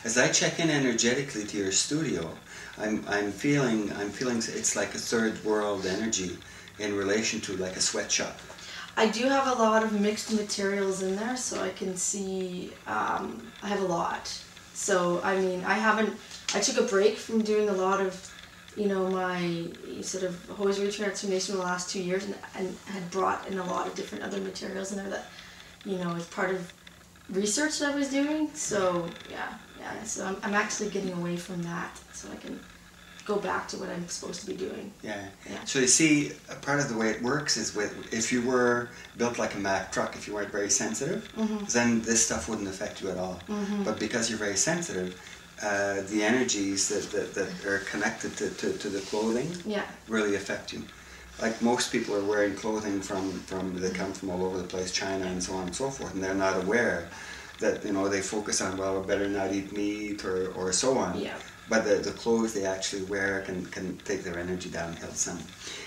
as I check in energetically to your studio, I'm feeling it's like a third world energy in relation to like a sweatshop. I do have a lot of mixed materials in there, so I can see, I have a lot. So, I mean, I took a break from doing a lot of, you know, my sort of hosiery transformation in the last 2 years, and had brought in a lot of different other materials in there that, you know, is part of research that I was doing. So, yeah, so I'm actually getting away from that, so I can go back to what I'm supposed to be doing. Yeah. Yeah. So you see, a part of the way it works is if you were built like a Mack truck, if you weren't very sensitive, then this stuff wouldn't affect you at all. But because you're very sensitive, the energies that are connected to the clothing really affect you. Like most people are wearing clothing they come from all over the place, China and so on and so forth, and they're not aware that, you know, they focus on, well, I better not eat meat or so on. Yeah. But the clothes they actually wear can take their energy downhill some.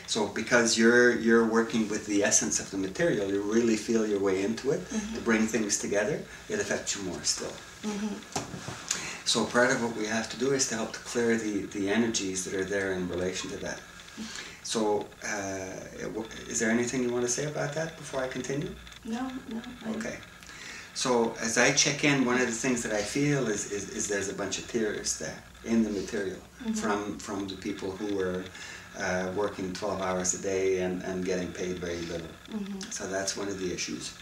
So because you're working with the essence of the material, you really feel your way into it to bring things together, it affects you more still. So part of what we have to do is to help to clear the energies that are there in relation to that. So is there anything you want to say about that before I continue? No. Okay. So as I check in, one of the things that I feel is there's a bunch of tears there in the material from the people who were working 12 hours a day and getting paid very little. So that's one of the issues.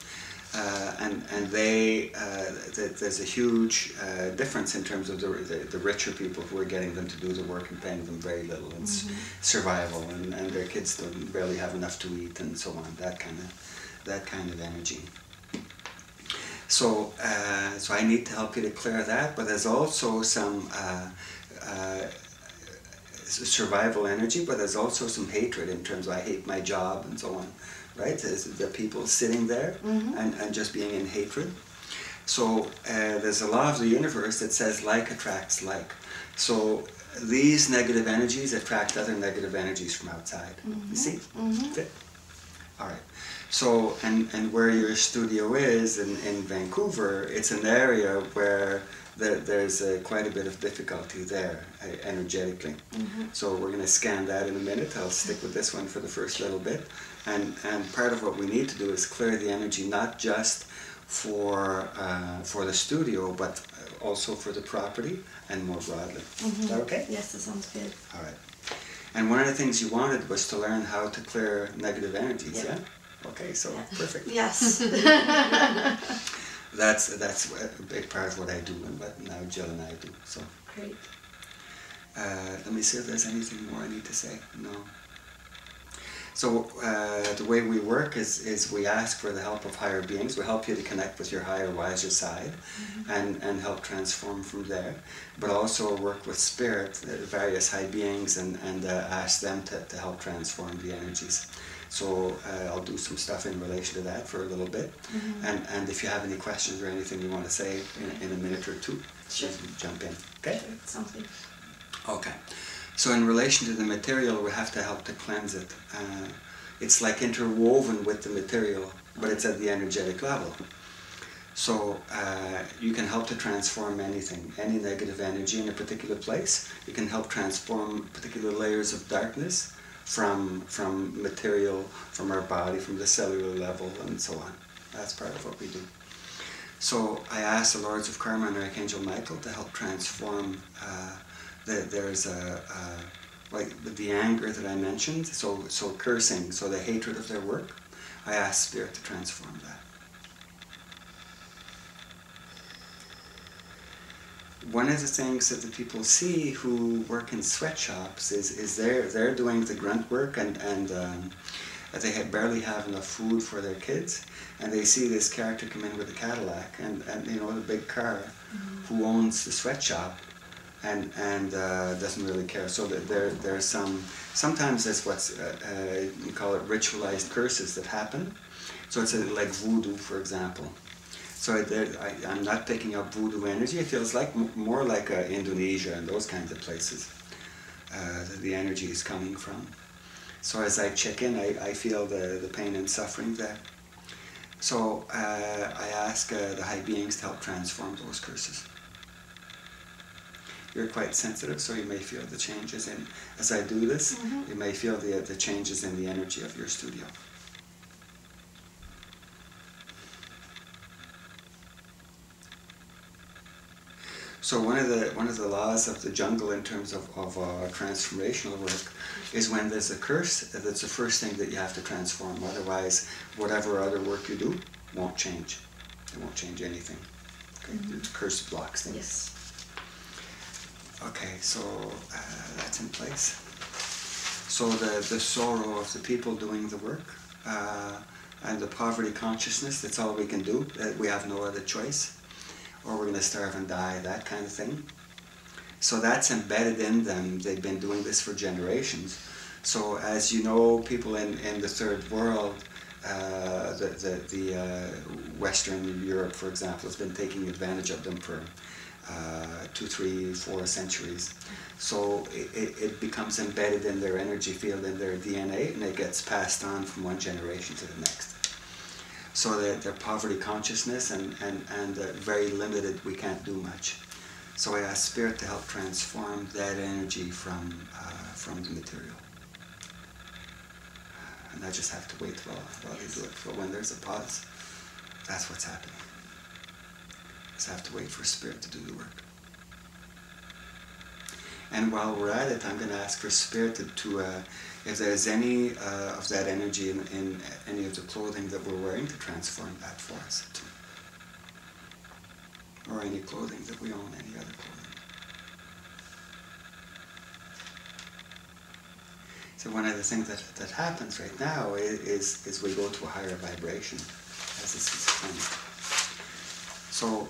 And there's a huge difference in terms of the richer people who are getting them to do the work and paying them very little. It's survival, and their kids don't barely have enough to eat and so on. That kind of energy. So I need to help you to clear that, but there's also some survival energy, but there's also some hatred in terms of I hate my job and so on, right? There's the people sitting there and just being in hatred. So there's a law of the universe that says like attracts like. So these negative energies attract other negative energies from outside. You see? Fit? All right. So, and where your studio is in Vancouver, it's an area where there's quite a bit of difficulty there, energetically. So we're going to scan that in a minute. I'll stick with this one for the first little bit. And part of what we need to do is clear the energy, not just for the studio, but also for the property and more broadly. Is that okay? Yes, that sounds good. All right. And one of the things you wanted was to learn how to clear negative energies, yeah? Okay, so perfect. Yes. That's a big part of what I do and what now Jill and I do. So Great. Let me see if there's anything more I need to say. No. So the way we work is we ask for the help of higher beings. We help you to connect with your higher, wiser side and help transform from there. But also work with spirit, various high beings, and ask them to help transform the energies. So I'll do some stuff in relation to that for a little bit. And if you have any questions or anything you want to say in a minute or two, just jump in. Okay? Sure, sounds good. Okay. So in relation to the material, we have to help to cleanse it. It's like interwoven with the material, but it's at the energetic level. So you can help to transform anything, any negative energy in a particular place. You can help transform particular layers of darkness from material, from our body, from the cellular level, and so on. That's part of what we do. So I asked the Lords of Karma and Archangel Michael to help transform. There's like the anger that I mentioned, so cursing, so the hatred of their work. I asked Spirit to transform that. One of the things that the people see who work in sweatshops is they're doing the grunt work and they barely have enough food for their kids, and they see this character come in with a Cadillac and you know, the big car, who owns the sweatshop and doesn't really care. So that there's sometimes there's what's you call it ritualized curses that happen. So it's like voodoo, for example. So I'm not picking up voodoo energy. It feels like more like Indonesia and those kinds of places that the energy is coming from. So as I check in, I feel the pain and suffering there. So I ask the high beings to help transform those curses. you're quite sensitive, so you may feel the changes in, as I do this, you may feel the changes in the energy of your studio. So one of the laws of the jungle in terms of transformational work is when there's a curse, that's the first thing that you have to transform. Otherwise, whatever other work you do won't change. It won't change anything. Okay? The curse blocks things. Yes. Okay, so that's in place. So the sorrow of the people doing the work and the poverty consciousness, that's all we can do. We have no other choice. Or we're going to starve and die, that kind of thing. So that's embedded in them. They've been doing this for generations. So as you know, people in the third world, the Western Europe, for example, has been taking advantage of them for 2, 3, 4 centuries. So it becomes embedded in their energy field, in their DNA, and it gets passed on from one generation to the next. So their poverty consciousness and very limited, we can't do much. So I ask Spirit to help transform that energy from the material. And I just have to wait while they do it. But when there's a pause, that's what's happening. I just have to wait for Spirit to do the work. And while we're at it, I'm going to ask for Spirit to if there's any of that energy in any of the clothing that we're wearing, to transform that for us too. Or any clothing that we own, any other clothing. So one of the things that happens right now is we go to a higher vibration as this is coming. So,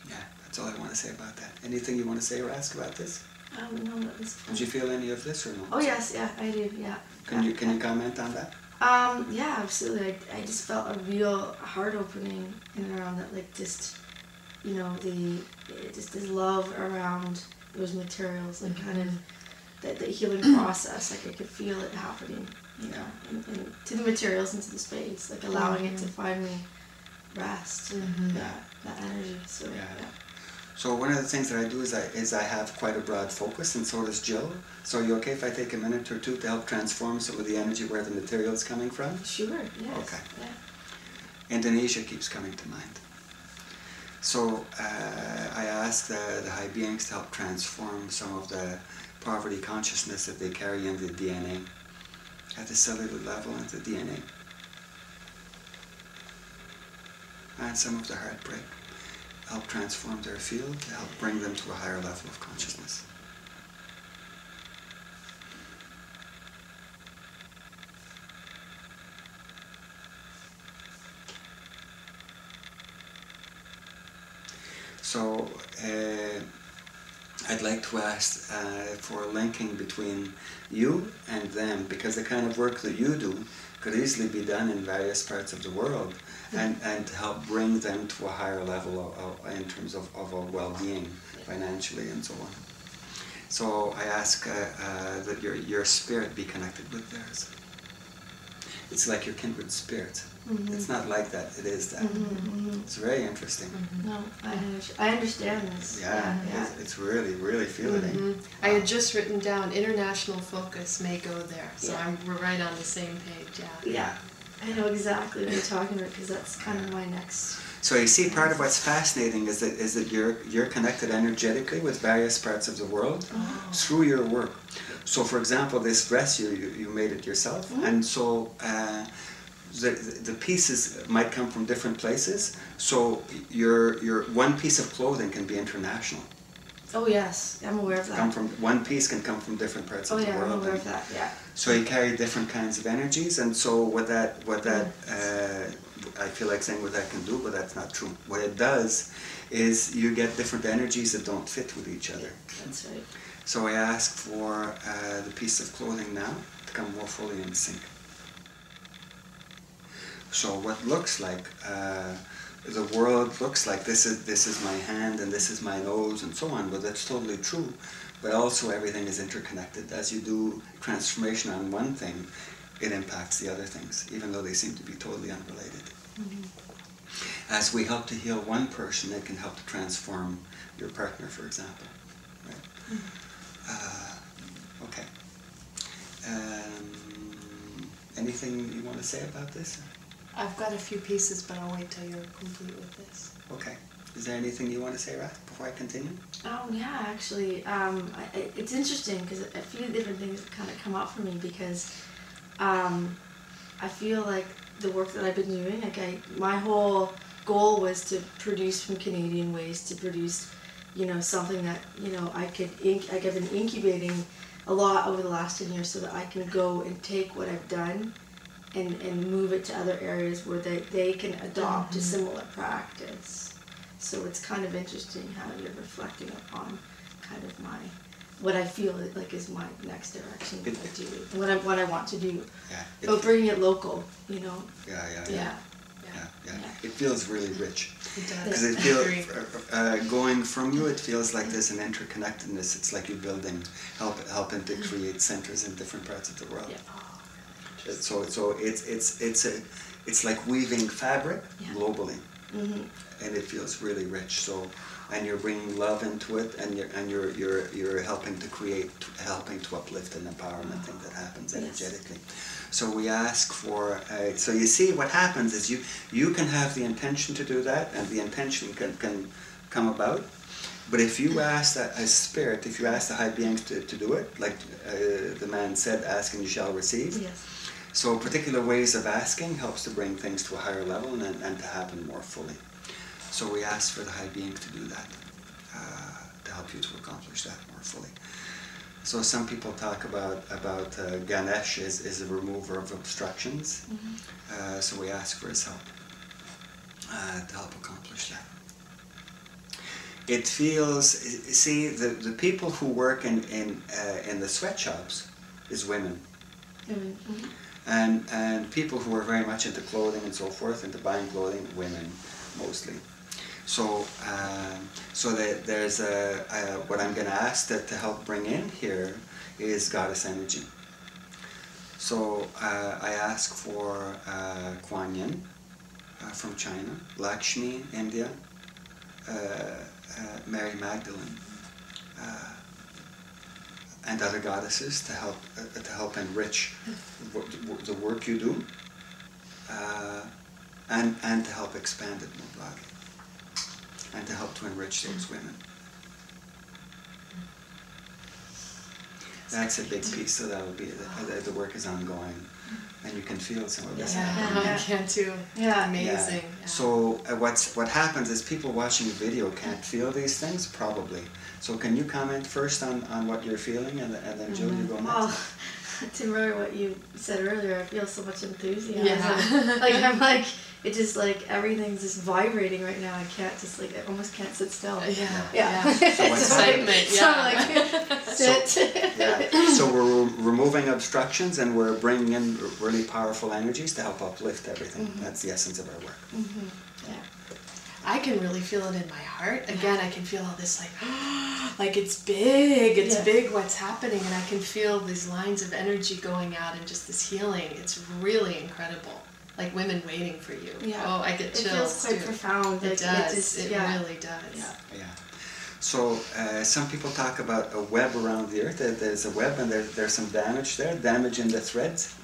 yeah, that's all I want to say about that. Anything you want to say or ask about this? No, not this point. Did you feel any of this or no? Oh yes, yeah, I do, yeah. Can you comment on that? Yeah, absolutely. I just felt a real heart opening in and around that, like just, you know, just this love around those materials, like kind of the healing process. Like I could feel it happening, you know, and to the materials, into the space, like allowing it to finally rest. That energy. So yeah. So one of the things that I do is I have quite a broad focus, and so does Jill. So are you okay if I take a minute or two to help transform some of the energy where the material is coming from? Sure, yes. Okay. Yeah. Indonesia keeps coming to mind. So I ask the high beings to help transform some of the poverty consciousness that they carry in the DNA, at the cellular level into the DNA. And some of the heartbreak. Help transform their field, to help bring them to a higher level of consciousness. So I'd like to ask for a linking between you and them, because the kind of work that you do could easily be done in various parts of the world, and to help bring them to a higher level in terms of a well-being, financially and so on. So I ask that your spirit be connected with theirs. It's like your kindred spirit. It's not like that, it is that. It's very interesting. No, I understand this. Yeah. It's really, really feeling it. I had just written down international focus may go there, so we're right on the same page. Yeah. I know exactly what you're talking about, because that's kind of my next. So you see, part of what's fascinating is that you're connected energetically with various parts of the world through your work. So, for example, this dress you made it yourself, and so the pieces might come from different places. So your one piece of clothing can be international. Oh yes, I'm aware of that. One piece can come from different parts of the world. I'm aware of that. Yeah. So you carry different kinds of energies, and so what that I feel like saying what that can do, but that's not true. What it does is you get different energies that don't fit with each other. That's right. So I ask for the piece of clothing now to come more fully in sync. So what looks like the world looks like this is my hand and this is my nose and so on, but that's totally true. But also everything is interconnected. As you do transformation on one thing, it impacts the other things, even though they seem to be totally unrelated. as we help to heal one person, it can help to transform your partner, for example. Right? Okay. Anything you want to say about this? I've got a few pieces, but I'll wait till you're complete with this. Okay. Is there anything you want to say, Rath, before I continue? Yeah, actually, it's interesting because a few different things kind of come up for me because I feel like the work that I've been doing, my whole goal was to produce from Canadian waste, to produce, something that, I've been incubating a lot over the last 10 years so that I can go and take what I've done and move it to other areas where they can adopt a similar practice. So it's kind of interesting how you're reflecting upon kind of what I feel like is my next direction that I do, what I want to do. Yeah. But bringing it local, Yeah. It feels really rich. It does. Because it feels, going from you, it feels like there's an interconnectedness. It's like you're helping to create centers in different parts of the world. Yeah. So it's like weaving fabric globally, and it feels really rich. So, and you're bringing love into it, and you're helping to uplift an empowerment thing that happens energetically. So we ask for. So you see, what happens is you can have the intention to do that, and the intention can come about. But if you ask a spirit, if you ask the high beings to do it, like the man said, "Ask and you shall receive." Yes. So particular ways of asking helps to bring things to a higher level and to happen more fully. So we ask for the high being to do that, to help you to accomplish that more fully. So some people talk about Ganesh is a remover of obstructions. So we ask for his help to help accomplish that. It feels, see, the people who work in the sweatshops is women. And people who are very much into clothing and so forth, into buying clothing, women mostly. So there's what I'm going to ask to help bring in here is goddess energy. So I ask for Kuan Yin from China, Lakshmi, India, Mary Magdalene, and other goddesses to help enrich the work you do, and to help expand it more broadly, and to help to enrich those women. That's a big piece, so that would be the work is ongoing, and you can feel some of this happening. I can too. Yeah, amazing. Yeah. So what happens is people watching the video can't feel these things, probably. So can you comment first on what you're feeling, and then Jill, you go next. Well, to remember what you said earlier, I feel so much enthusiasm. Yeah. I'm like, it just like everything's just vibrating right now. I can't just like, I almost can't sit still. Yeah. So what's excitement. So I'm like, sit. So we're removing obstructions, and we're bringing in really powerful energies to help uplift everything. That's the essence of our work. Yeah. I can really feel it in my heart. Again, I can feel all this like it's big. It's big what's happening, and I can feel these lines of energy going out and just this healing. It's really incredible. Like women waiting for you. Yeah. Oh, I get chills. It feels quite profound. It does. It really does. Yeah. So some people talk about a web around the earth. There's a web, and there's some damage there, damage in the threads.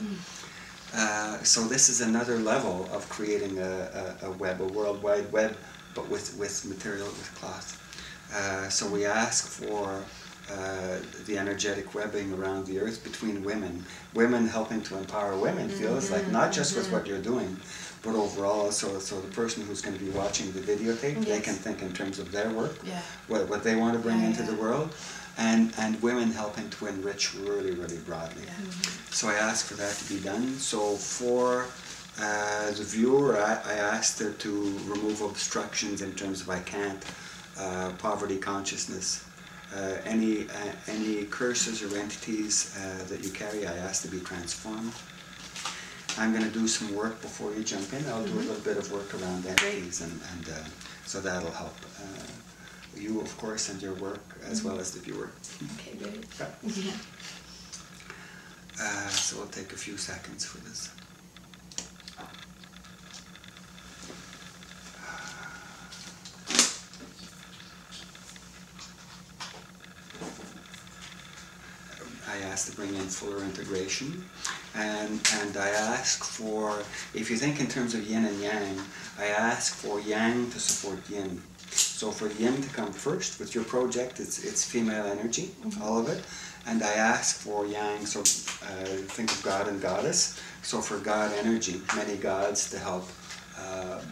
So this is another level of creating a web, a worldwide web, but with material, with cloth. So we ask for the energetic webbing around the earth between women helping to empower women, feels like, not just with what you're doing, but overall. So the person who's going to be watching the videotape, they can think in terms of their work, what they want to bring into the world, and women helping to enrich really, really broadly. So I ask for that to be done. So for the viewer, I asked her to remove obstructions in terms of I can't, poverty consciousness, any curses or entities that you carry, I ask to be transformed. I'm going to do some work before you jump in. I'll do a little bit of work around entities, and so that'll help you, of course, and your work, as well as the viewer. Okay, good. Yeah. So we'll take a few seconds for this. has to bring in fuller integration. And I ask for, if you think in terms of yin and yang, I ask for yang to support yin. So for yin to come first with your project, it's female energy, all of it. And I ask for yang, so think of God and goddess. So for God energy, many gods to help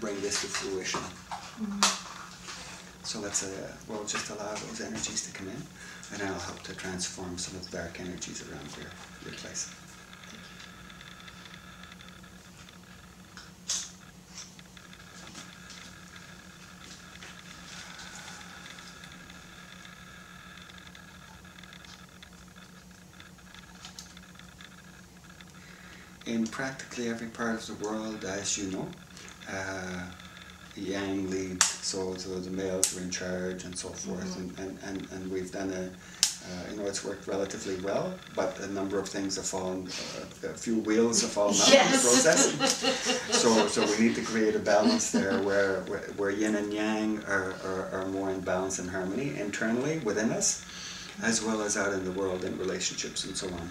bring this to fruition. So that's we'll just allow those energies to come in, and that'll help to transform some of the dark energies around your place. In practically every part of the world, as you know, yang leads, so the males are in charge and so forth, and we've done it's worked relatively well, but a number of things have fallen, a few wheels have fallen out in the process. So we need to create a balance there where yin and yang are more in balance and harmony internally within us, as well as out in the world in relationships and so on.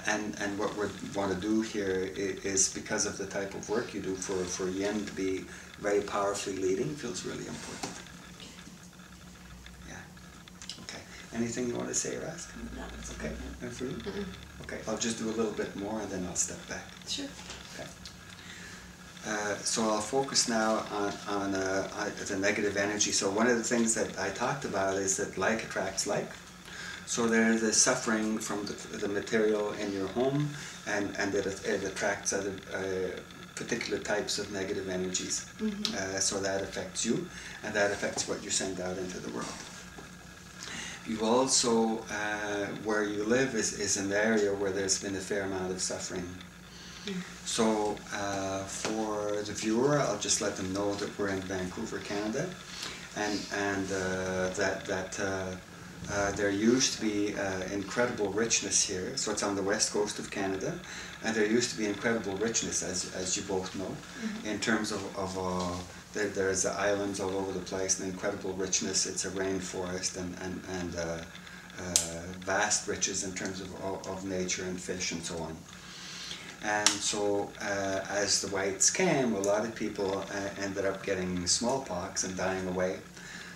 And what we want to do here is, because of the type of work you do, for yin to be very powerfully leading feels really important. Yeah. Okay. Anything you want to say or ask? No, that's okay. And for you? Okay. I'll just do a little bit more and then I'll step back. Sure. Okay. So I'll focus now on the negative energy. So one of the things that I talked about is that like attracts like. So there's the suffering from the material in your home, and it attracts other particular types of negative energies. So that affects you, and that affects what you send out into the world. You also, where you live is an area where there's been a fair amount of suffering. So for the viewer, I'll just let them know that we're in Vancouver, Canada, and there used to be incredible richness here. So it's on the west coast of Canada, and there used to be incredible richness, as you both know, in terms of there's islands all over the place, and incredible richness. It's a rainforest and vast riches in terms of nature and fish and so on. And so as the whites came, a lot of people ended up getting smallpox and dying away.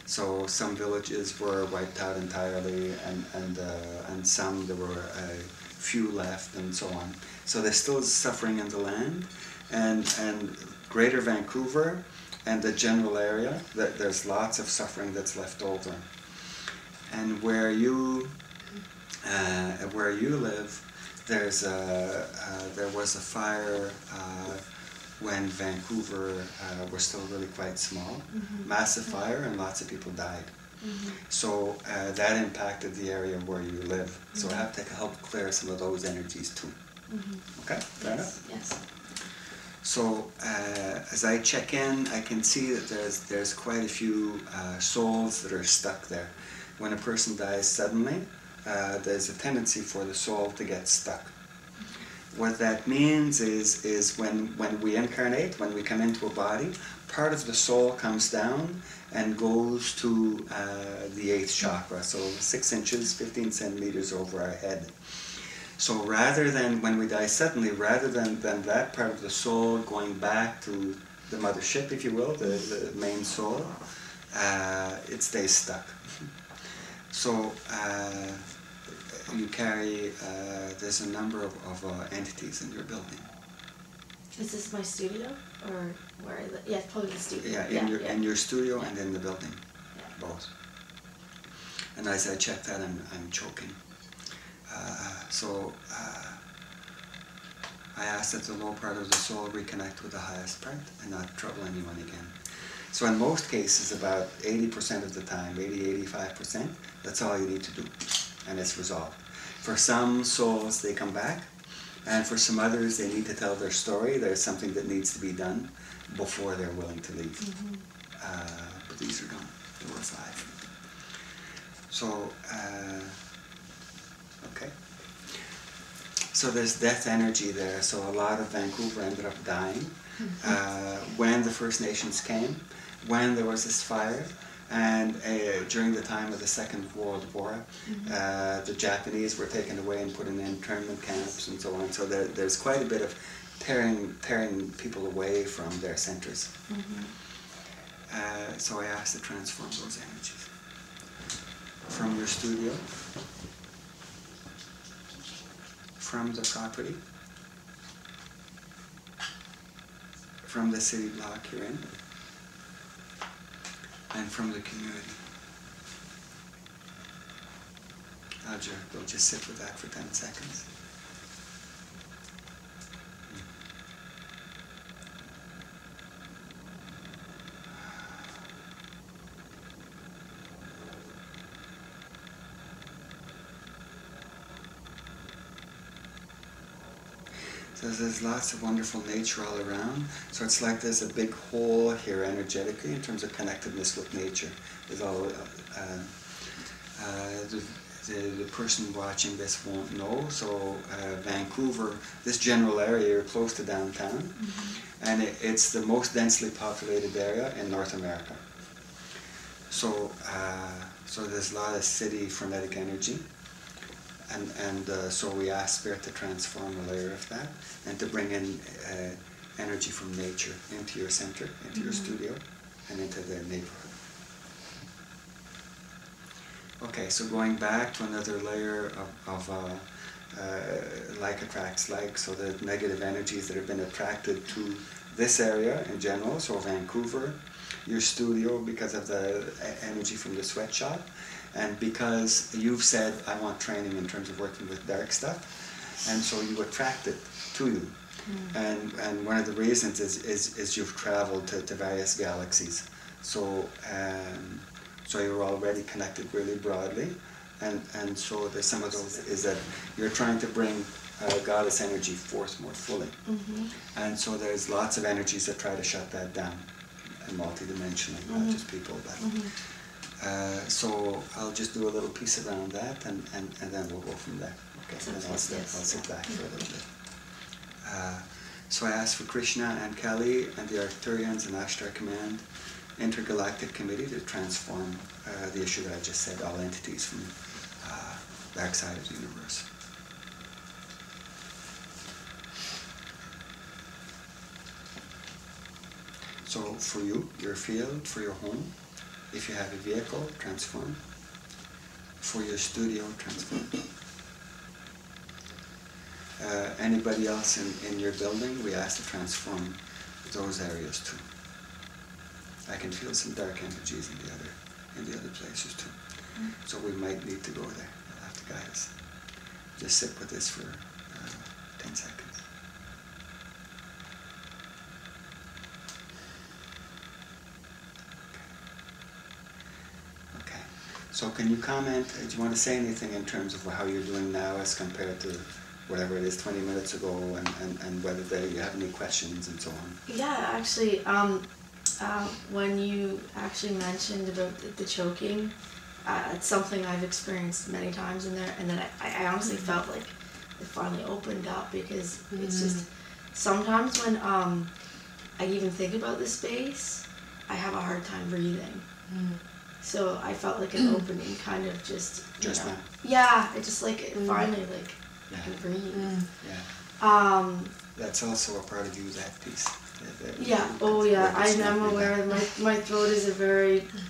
So some villages were wiped out entirely, and some, there were a few left, and so on. So there's still suffering in the land, and Greater Vancouver and the general area, there's lots of suffering that's left over. And where you live, there was a fire when Vancouver was still really quite small, massive fire, and lots of people died. So that impacted the area where you live. So I have to help clear some of those energies too. Okay, fair enough? Yes. So as I check in, I can see that there's quite a few souls that are stuck there. When a person dies suddenly, there's a tendency for the soul to get stuck. What that means is when we incarnate, when we come into a body, part of the soul comes down and goes to the 8th chakra, so 6 inches, 15 centimeters over our head. So rather than, when we die suddenly, rather than that part of the soul going back to the mothership, if you will, the main soul, it stays stuck. So you carry, there's a number of entities in your building. Is this my studio, or where I live? Yeah, probably the studio. Yeah, in your studio and in the building, both. And as I check that, I'm choking. So I ask that the low part of the soul reconnect with the highest part and not trouble anyone again. So in most cases, about 80% of the time, 80-85%, that's all you need to do, and it's resolved. For some souls, they come back, and for some others, they need to tell their story. There's something that needs to be done before they're willing to leave. But these are done. There were 5. So, okay. So there's death energy there. So a lot of Vancouver ended up dying when the First Nations came, when there was this fire. And during the time of the Second World War, the Japanese were taken away and put in internment camps and so on. So there's quite a bit of tearing people away from their centers. So I asked to transform those energies from your studio, from the property, from the city block you're in, and from the community. We'll just sit with that for 10 seconds. So there's lots of wonderful nature all around. So it's like there's a big hole here energetically in terms of connectedness with nature. There's all, the person watching this won't know. So Vancouver, this general area, you're close to downtown, and it's the most densely populated area in North America. So, so there's a lot of city frenetic energy. And so we ask Spirit to transform a layer of that and to bring in energy from nature into your center, into your studio, and into the neighborhood. Okay, so going back to another layer of like attracts like, so the negative energies that have been attracted to this area in general, so Vancouver, your studio because of the energy from the sweatshop, and because you've said, I want training in terms of working with dark stuff, and so you attract it to you. And one of the reasons is you've traveled to various galaxies. So, so you're already connected really broadly, and so there's some of those is that you're trying to bring goddess energy forth more fully. And so there's lots of energies that try to shut that down, and multidimensionally, not just people, but so I'll just do a little piece around that, and then we'll go from there. Okay, and I'll sit back for a little bit. So I asked for Krishna and Kali and the Arcturians and Ashtar Command Intergalactic Committee to transform the issue that I just said, all entities from the dark side of the universe. So for you, your field, for your home, if you have a vehicle, transform. For your studio, transform. Anybody else in your building, we ask to transform those areas too. I can feel some dark energies in the other places too. So we might need to go there. You'll have to guide us. Just sit with this for 10 seconds. So can you comment, do you want to say anything in terms of how you're doing now as compared to whatever it is 20 minutes ago, and whether you have any questions and so on? Yeah, actually, when you actually mentioned about the choking, it's something I've experienced many times in there, and then I honestly felt like it finally opened up, because it's just, sometimes when I even think about the space, I have a hard time breathing. So I felt like an opening, kind of just now? Yeah, it just like, finally, like, I can breathe. That's also a part of you, that piece. I'm aware. My throat is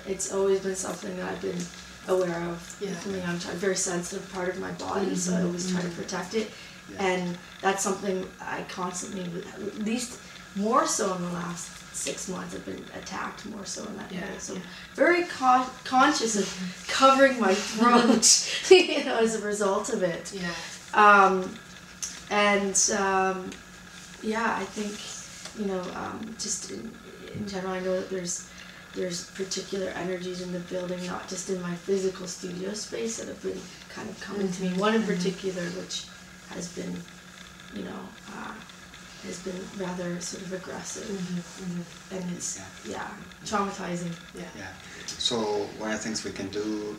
it's always been something that I've been aware of from a young child. Very sensitive part of my body, so I always try to protect it. And that's something I constantly, at least more so in the last 6 months, I've been attacked more so in that area. So very conscious of covering my throat, as a result of it. I think, just in general, I know that there's particular energies in the building, not just in my physical studio space, that have been kind of coming to me. One in particular, which has been, has been rather sort of aggressive, and it's traumatizing. So one of the things we can do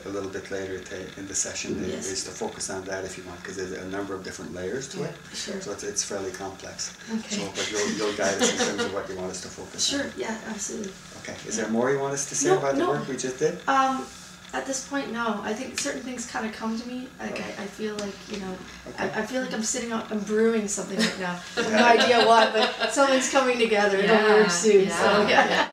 a little bit later in the session is to focus on that if you want, because there's a number of different layers to it. Sure. So it's fairly complex. Okay. So, but you'll guide us in terms of what you want us to focus on. Sure, yeah, absolutely. Okay. Is there more you want us to say about the work we just did? At this point, no. I think certain things kind of come to me. Like I feel like, you know, I feel like I'm sitting out, I'm brewing something right now. I have no idea what, but something's coming together. It'll work soon. So yeah.